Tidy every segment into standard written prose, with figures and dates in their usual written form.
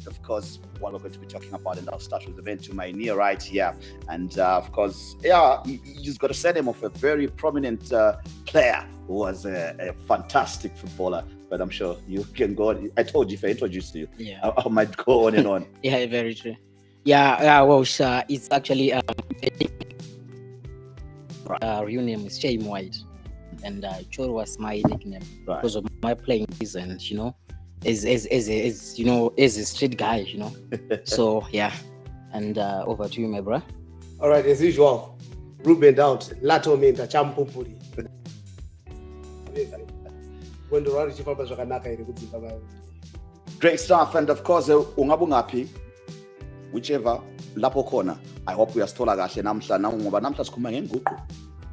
Of course, what we're going to be talking about, and I'll start with the man to my near right here. And of course, yeah, you just got to send him of a very prominent player who was a fantastic footballer. But I'm sure you can go on. I told you if I introduced you, I might go on and on. Yeah, very true. Yeah, well, it's actually real name is Shame White, and Chor was my nickname because of my playing season. As a street guy, So yeah, and over to you, my bro. All right, as usual, Ruben out. Lato menta champupuri. Great stuff, and of course, ungabungapi, whichever lapho khona. I hope we are still kahle namhla ngoba namhla sikhuluma ngenguqu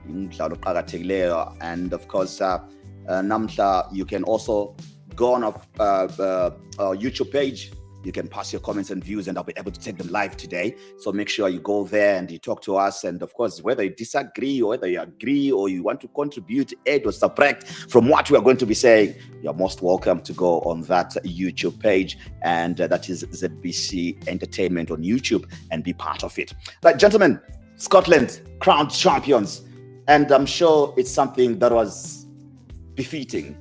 umdlalo oqhakathekileyo, and of course namhla you can also go on our YouTube page. You can pass your comments and views, and I'll be able to take them live today. So make sure you go there and you talk to us. And of course, whether you disagree or whether you agree or you want to contribute, add or subtract from what we are going to be saying, you're most welcome to go on that YouTube page. And that is ZBC Entertainment on YouTube, and be part of it. Right, gentlemen, Scotland crowned champions. And I'm sure it's something that was befitting.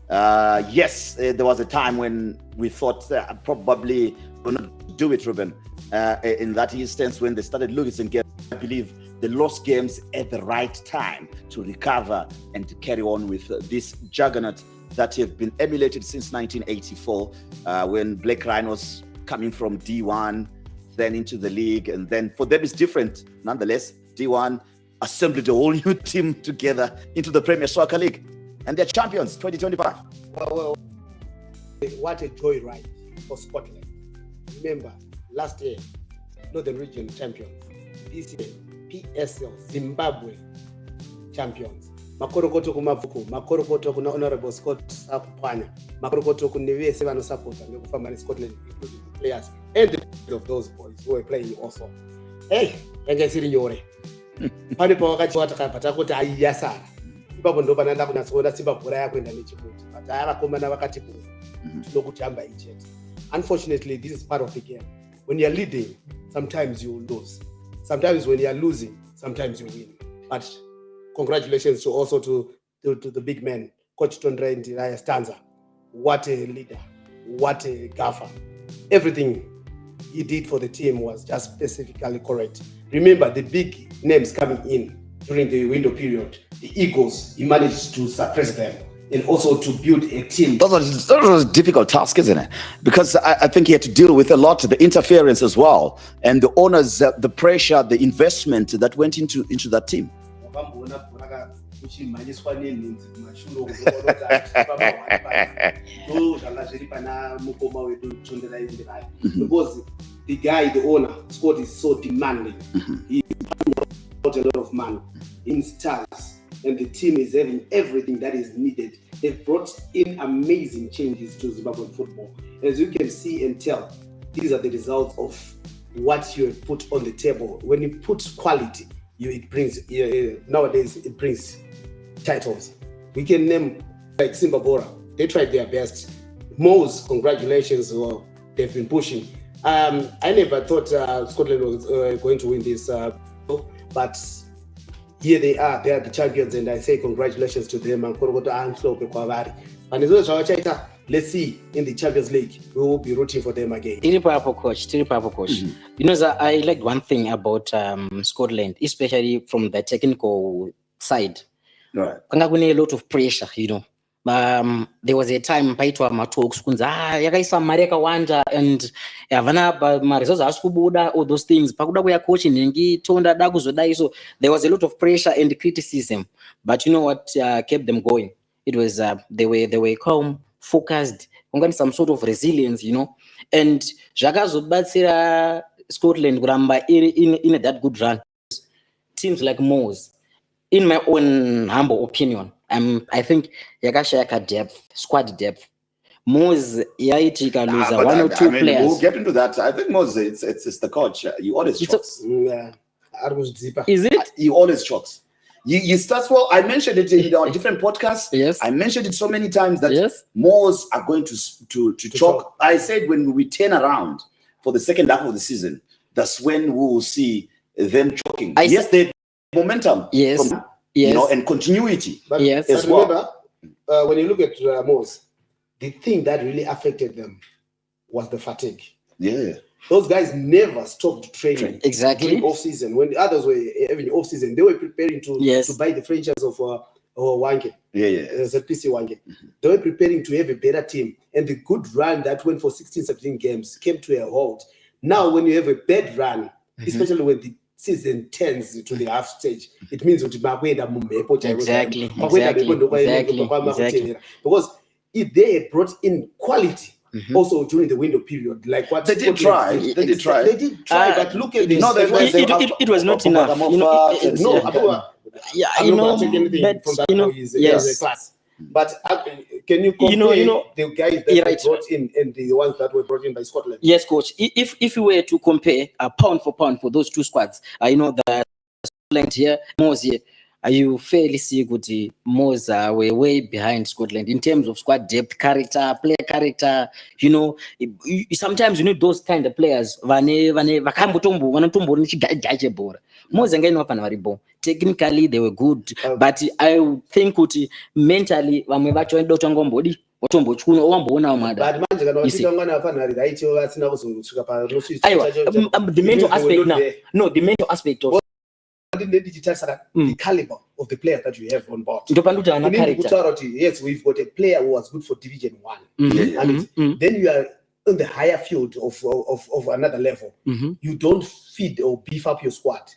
Yes, there was a time when we thought probably we're not do it, Ruben. In that instance, when they started losing games, I believe they lost games at the right time to recover and to carry on with this juggernaut that have been emulated since 1984, when Black Rhinos coming from D1, then into the league, and then for them it's different. Nonetheless, D1 assembled a whole new team together into the Premier Soccer League. And they're champions 2025. Well, what a joy ride for Scotland. Remember, last year, Northern Region champions. This year, PSL Zimbabwe champions. Makorokoto kumavuko, makorokoto kuna Honorable Scott Sapanya, makorokoto kuneve sevano supporter, nekufamba Scotland, including players and of those boys who were playing also. Hey, engesiri nyore. Pane pawakachi watakapata kuti aiyasara. Ipapo ndo pananda kunatsoona simba bhora yakwenda nechikuti but avakomana vakati kuti tinokuti hamba ichete. Unfortunately, this is part of the game. When you're leading, sometimes you lose. Sometimes when you're losing, sometimes you win. But congratulations to the big man, Coach Tondre Ndiraya Stanza. What a leader, what a gaffer. Everything he did for the team was just specifically correct. Remember the big names coming in during the window period. The Eagles, he managed to suppress them and also to build a team. That was a difficult task, isn't it? Because I think he had to deal with a lot of the interference as well, and the owners, the pressure, the investment that went into that team. Because the guy, the owner, Scott, is so demanding. He got a lot of money in stars, and the team is having everything that is needed. They've brought in amazing changes to Zimbabwean football. As you can see and tell, these are the results of what you have put on the table. When you put quality, it brings nowadays it brings titles. We can name like Simba Bora. They tried their best. Mo's, congratulations. Well, they've been pushing. I never thought Scotland was going to win this, but here they are. They are the champions, and I say congratulations to them. And let's see in the Champions League. We will be rooting for them again. Coach. You know, I like one thing about Scotland, especially from the technical side. Right. A lot of pressure, you know. There was a time paitwa matalks kunza yakaisa mari yakawanda and havana marizoza asikubuda, all those things pakuda kuya coach nhingi tonda da kuzodai. So there was a lot of pressure and criticism, but you know what kept them going? It was they were calm, focused, some sort of resilience, you know. And zvakazobatsira Scotland kuramba in that good run. Teams like Mo's, in my own humble opinion, I think yakashayaka depth, squad depth. Mo's yaitika lose but one or two players. We'll get into that. I think most it's the coach. He always chokes. Yeah. Deeper. Is it? He always chokes. You start well. I mentioned it in our different podcasts. Yes. I mentioned it so many times that Yes. Moors are going to choke. I said when we turn around for the second half of the season, that's when we will see them choking. Yes, they momentum. Yes. From, Yes. and continuity. But, Yes. but as well. remember, when you look at Moors, the thing that really affected them was the fatigue. Yeah. Those guys never stopped training. Exactly. During off season, when the others were having off season, they were preparing to buy the franchise of Wange. ZPC Wange. They were preparing to have a better team, and the good run that went for 16, 17 games came to a halt. Now, when you have a bad run, especially when the season turns to the half stage, it means Exactly. Because if they had brought in quality also during the window period, like what they did try. They did try. But look at this. It was not enough. Class. But can you compare the guys that were brought in and the ones that were brought in by Scotland? Yes, coach. If you were to compare pound for pound for those two squads, I know that Scotland here, Moors here, you fairly see good Moors were way behind Scotland in terms of squad depth, player character. Sometimes you need those kind of players. Technically they were good, but I think mentally but the mental aspect now. No, the mental aspect of the caliber of the players that you have on board. Yes, we've got a player who was good for Division 1. Then you are in the higher field of another level. You don't feed or beef up your squad.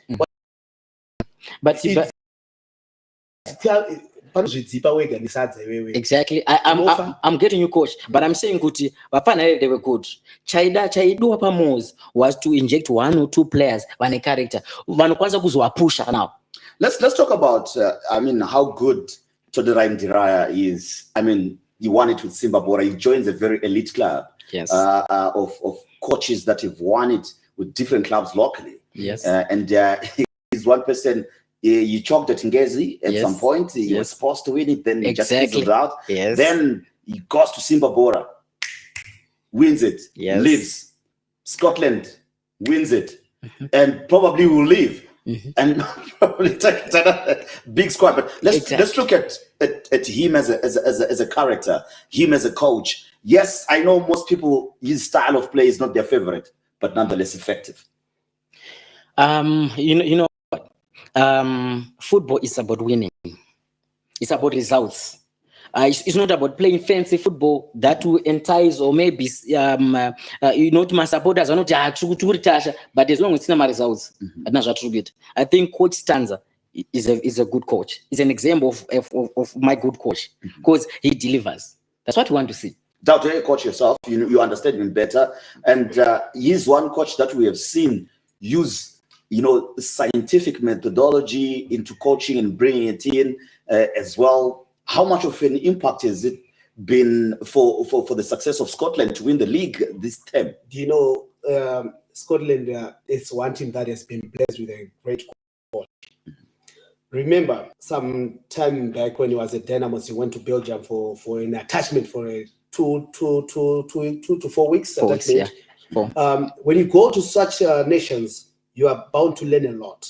Exactly. I'm getting you, coach, but I'm saying Kuti, they were good. Chaidu Moors was to inject one or two players on a character. Pusher now. Let's talk about how good Toderain Diraya is. He won it with Simba Bora. He joins a very elite club. Yes. Of coaches that have won it with different clubs locally. Yes. And he's one person. He choked at Ngezi at some point. He was supposed to win it, then he just fizzled out. Yes. Then he goes to Simba Bora, wins it, leaves. Scotland wins it, and probably will leave. And probably take another big squad. But let's look at him as a character, him as a coach. Yes, I know most people, his style of play is not their favorite, but nonetheless effective. Football is about winning. It's about results. It's not about playing fancy football that will entice or maybe my supporters are not but as long as it's not my results, I think Coach Stanza is a good coach. He's an example of my good coach because he delivers. That's what we want to see. Doubt coach yourself, you understand him better, and he's one coach that we have seen use scientific methodology into coaching and bringing it in as well. How much of an impact has it been for the success of Scotland to win the league this term? Scotland is one team that has been blessed with a great coach. Remember, some time back when he was at Dynamos, he went to Belgium for an attachment for a 2 to 4 weeks. When you go to such nations, you are bound to learn a lot.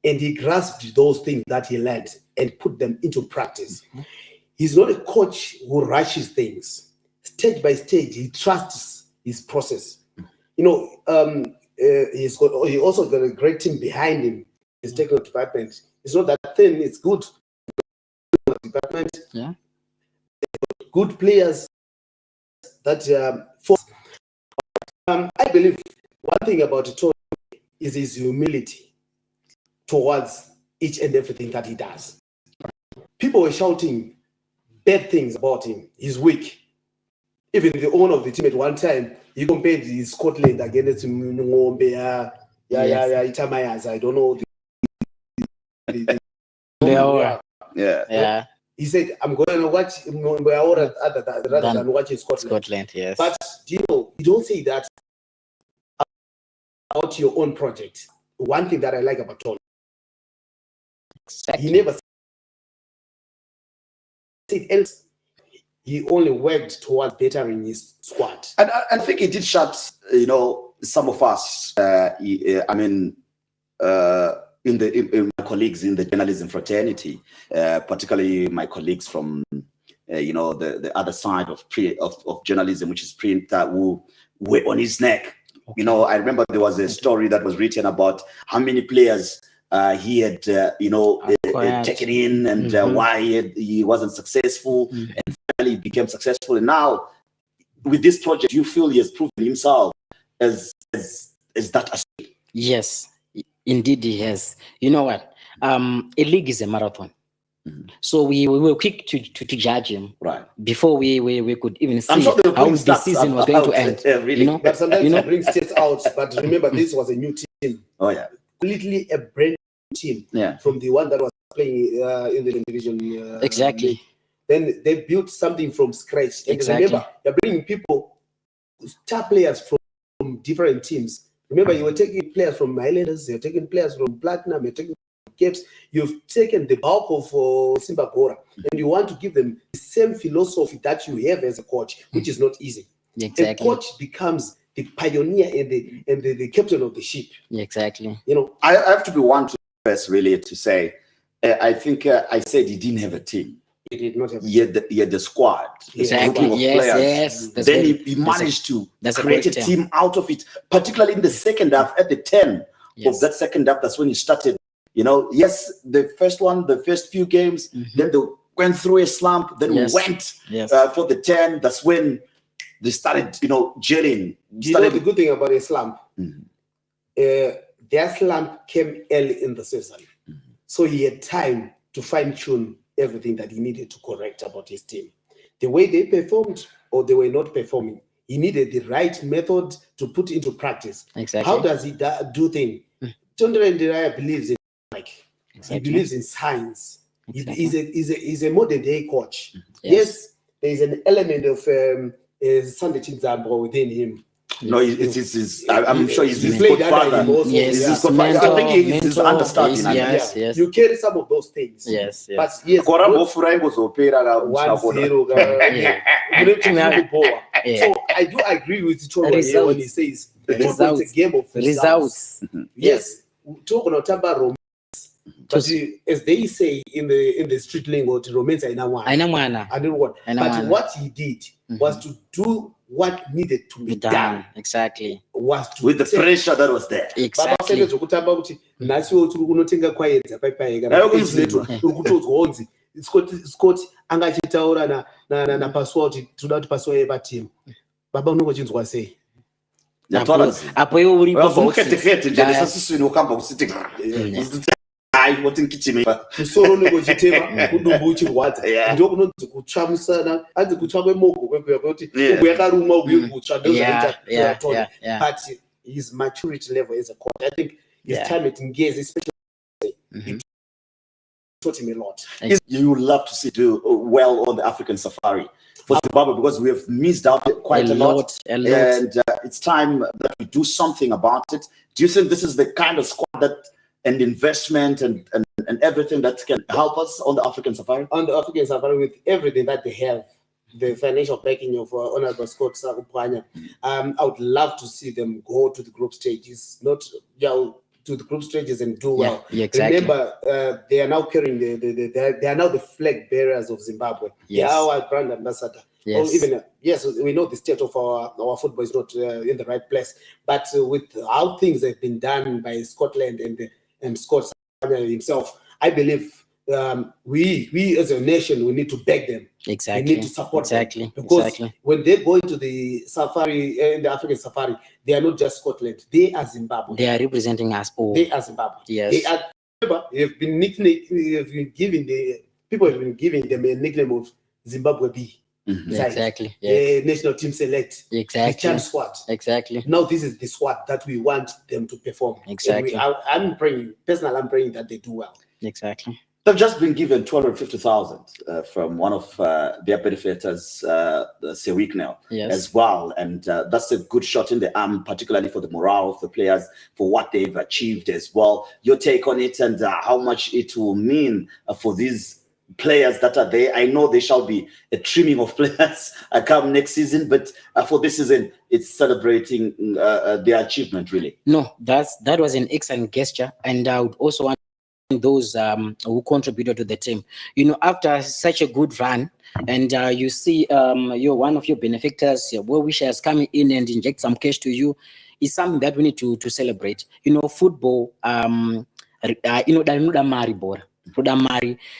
And he grasped those things that he learned and put them into practice. He's not a coach who rushes things. Stage by stage, he trusts his process. He also got a great team behind him, his technical department. It's not that thin, it's good. Department. Yeah. Good players that I believe one thing about Tony is his humility towards each and everything that he does. People were shouting bad things about him. He's weak. Even the owner of the team at one time, he compared his Scotland against Ngombe, Itamayas. I don't know. Yeah. He said, I'm going to watch rather than watching Scotland. Scotland, yes. But you don't say that about your own project. One thing that I like about Tony, Exactly. he never said else. He only worked towards bettering his squad. And I think he did shut, some of us. In my colleagues in the journalism fraternity, particularly my colleagues from, the other side of journalism, which is print, who were on his neck. Okay. I remember there was a story that was written about how many players he had, taken in, and why he wasn't successful, and finally became successful. And now, with this project, you feel he has proven himself as that athlete? Yes, indeed he has. You know what? A league is a marathon. So we were quick to judge him, right, before we could even see sure how the season was going to end. Really. But sometimes you bring stats out. But remember, this was a new team. Oh yeah, completely a brand new team. Yeah, from the one that was playing in the division. Exactly. League. Then they built something from scratch. And remember, you're bringing people, star players from different teams. Remember, you were taking players from Highlanders, you're taking players from Platinum, you're taking Capes. You've taken the bulk of Simba Gora, and you want to give them the same philosophy that you have as a coach, which is not easy. Exactly. A coach becomes the pioneer and the captain of the ship. Exactly. I have to be one to first really to say, I think I said he didn't have a team. He did not have a team. He had the squad. Exactly. Yes. Then he managed to create a team out of it, particularly in the second half, at the 10 of that second half. That's when he started. Yes, the first few games, then they went through a slump, then we went for the 10. That's when they started, gelling. The good thing about a slump? Their slump came early in the season. So he had time to fine-tune everything that he needed to correct about his team. The way they performed or they were not performing, he needed the right method to put into practice. Exactly. How does he do things? Tondre Ndiraya believes in he believes in science. Exactly. He's a modern day coach. Yes, there is an element of Sunday Chinzambo within him. No, I'm sure he's his godfather. Yes, his godfather. I think he's his understanding. Yes. You carry some of those things. Yes. But yes, 1-0. So I do agree with Cholo when he says it's a game of results. Yes, talk about romance. But as they say in the street lingo, romance I know what. But what he did was to do what needed to be done. Exactly. Was with the pressure that was there. Exactly. Scott angachitaura na password toda kuti password pa team. Baba unongochinzwa sei? Apo iwo uri musoro unongochitema kudumbu uchirwadza ndio kunonzi kutsva musana anzi kutsva kwemoko kwekuya kuti ugu yakaruma ugu iri kutsva ndozoita but his maturity level as a coach, I think his time at Ngezi especially it taught him a lot. You would love to see do well on the African safari for Zimbabwe because we have missed out quite a lot. And it's time that we do something about it. Do you think this is the kind of squad that and investment and everything that can help us on the African safari? On the African safari, with everything that they have, the financial backing of Honorable Scott Sakupanya, I would love to see them go to the group stages, not to the group stages and do well. Exactly. Remember, they are now carrying they are now the flag bearers of Zimbabwe. Yes. They are our brand ambassador. Yes. Or even we know the state of our football is not in the right place, but with how things have been done by Scotland and Scott himself, I believe we as a nation, we need to beg them. Exactly. We need to support them. Because when they go into the safari, in the African safari, they are not just Scotland. They are Zimbabwe. They are representing us all. They are Zimbabwe. Yes. They are. Remember, people have been giving them a nickname of Zimbabwe B. Exactly. National team select. Exactly. The champ squad. Exactly. Now this is the squad that we want them to perform. Exactly. I'm praying. Personally, I'm praying that they do well. Exactly. They've just been given 250,000 from one of their benefactors, Sewick now, Yes. as well. And that's a good shot in the arm, particularly for the morale of the players, for what they've achieved as well. Your take on it and how much it will mean for these players that are there. I know there shall be a trimming of players come next season, but for this season, it's celebrating their achievement, really. No, that was an excellent gesture, and I would also want those who contributed to the team. You know, after such a good run, and you see you're one of your benefactors, your well-wishers coming in and inject some cash to you, is something that we need to celebrate. You know, football, you know,